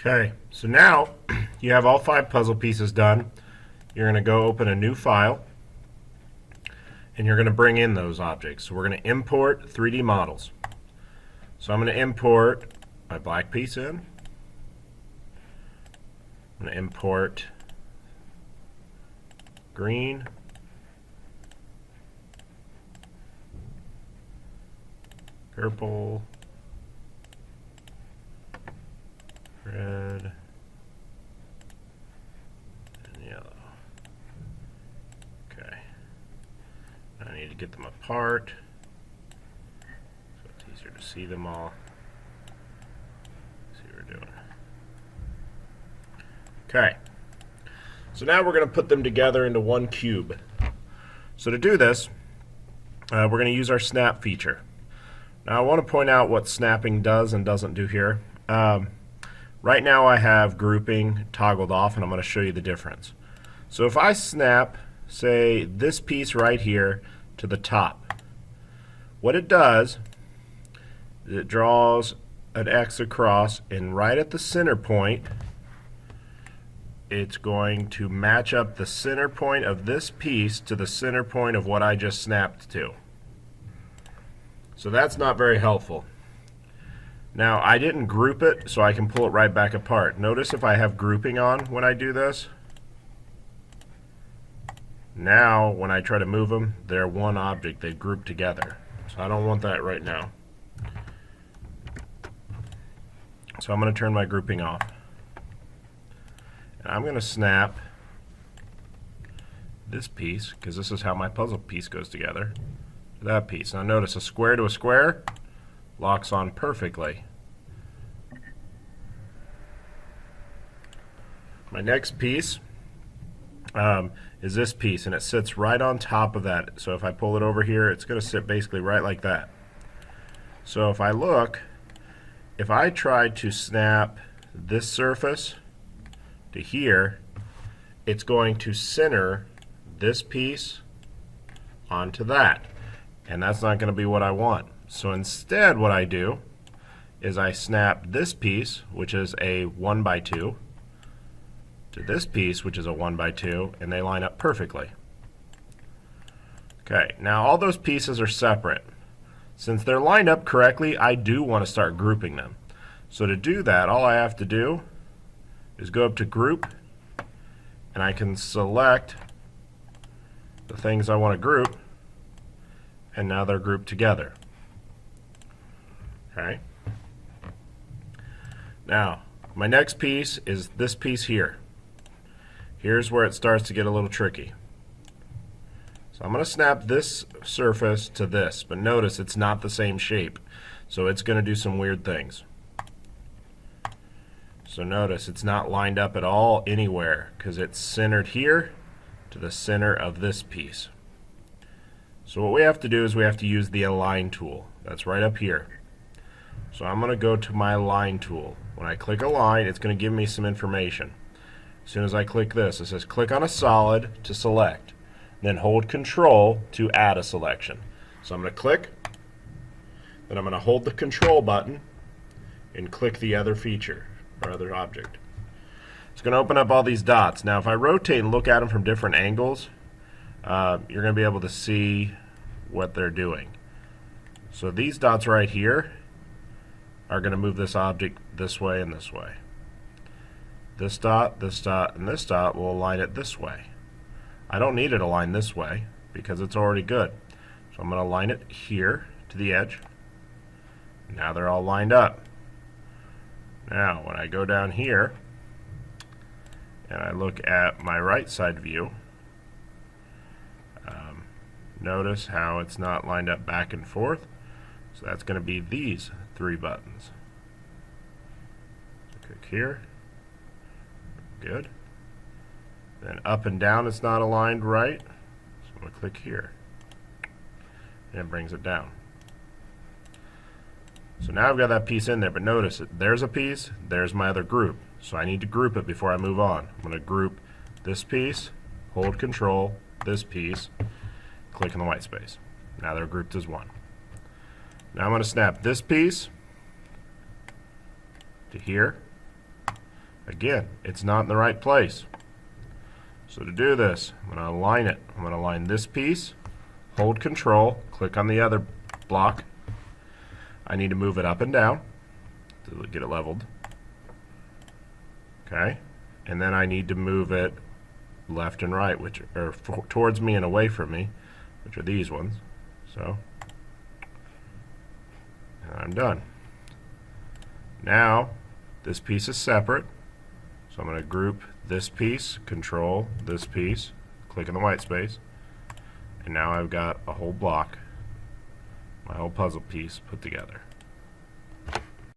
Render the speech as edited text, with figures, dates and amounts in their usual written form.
Okay, so now you have all 5 puzzle pieces done. You're going to go open a new file, and you're going to bring in those objects. So we're going to import 3D models. So I'm going to import my black piece in. I'm going to import green, purple, red, and yellow. Okay. I need to get them apart so it's easier to see them all. See what we're doing. Okay. So now we're going to put them together into one cube. So to do this, we're going to use our snap feature. Now I want to point out what snapping does and doesn't do here. Right now I have grouping toggled off, and I'm going to show you the difference. So if I snap, say, this piece right here to the top, what it does is it draws an X across, and right at the center point, it's going to match up the center point of this piece to the center point of what I just snapped to. So that's not very helpful. Now, I didn't group it, so I can pull it right back apart. Notice if I have grouping on when I do this, now when I try to move them, they're one object. They group together. So I don't want that right now. So I'm going to turn my grouping off. And I'm going to snap this piece, because this is how my puzzle piece goes together, to that piece. Now notice a square to a square locks on perfectly. My next piece is this piece, and it sits right on top of that. So if I pull it over here, it's going to sit basically right like that. So if I look, if I try to snap this surface to here, it's going to center this piece onto that, and that's not going to be what I want. So instead what I do is I snap this piece, which is a 1x2, to this piece, which is a 1x2, and they line up perfectly. Okay, now all those pieces are separate. Since they're lined up correctly, I do want to start grouping them. So to do that, all I have to do is go up to Group, and I can select the things I want to group, and now they're grouped together. Okay. Now, my next piece is this piece here. Here's where it starts to get a little tricky. So I'm going to snap this surface to this, but notice it's not the same shape, so it's going to do some weird things. So notice it's not lined up at all anywhere, because it's centered here to the center of this piece. So what we have to do is we have to use the Align tool. That's right up here. So I'm going to go to my Align tool. When I click Align, it's going to give me some information. As soon as I click this, it says click on a solid to select. Then hold Control to add a selection. So I'm going to click, then I'm going to hold the Control button and click the other feature or other object. It's going to open up all these dots. Now if I rotate and look at them from different angles, you're going to be able to see what they're doing. So these dots right here are going to move this object this way and this way. This dot, and this dot will align it this way. I don't need it aligned this way because it's already good. So I'm going to align it here to the edge. Now they're all lined up. Now when I go down here and I look at my right side view, notice how it's not lined up back and forth. So that's going to be these 3 buttons. So click here. Good. Then up and down it's not aligned right. So I'm going to click here. And it brings it down. So now I've got that piece in there, but notice it. There's a piece, there's my other group. So I need to group it before I move on. I'm going to group this piece, hold Control, this piece, click on the white space. Now they're grouped as one. Now I'm going to snap this piece to here, Again, it's not in the right place. So to do this, I'm going to align it. I'm going to align this piece, hold Control, click on the other block. I need to move it up and down to get it leveled. Okay, and then I need to move it left and right, which are towards me and away from me, which are these ones. So, and I'm done. Now, this piece is separate, so I'm going to group this piece, Control this piece, click in the white space, and now I've got a whole block, my whole puzzle piece put together.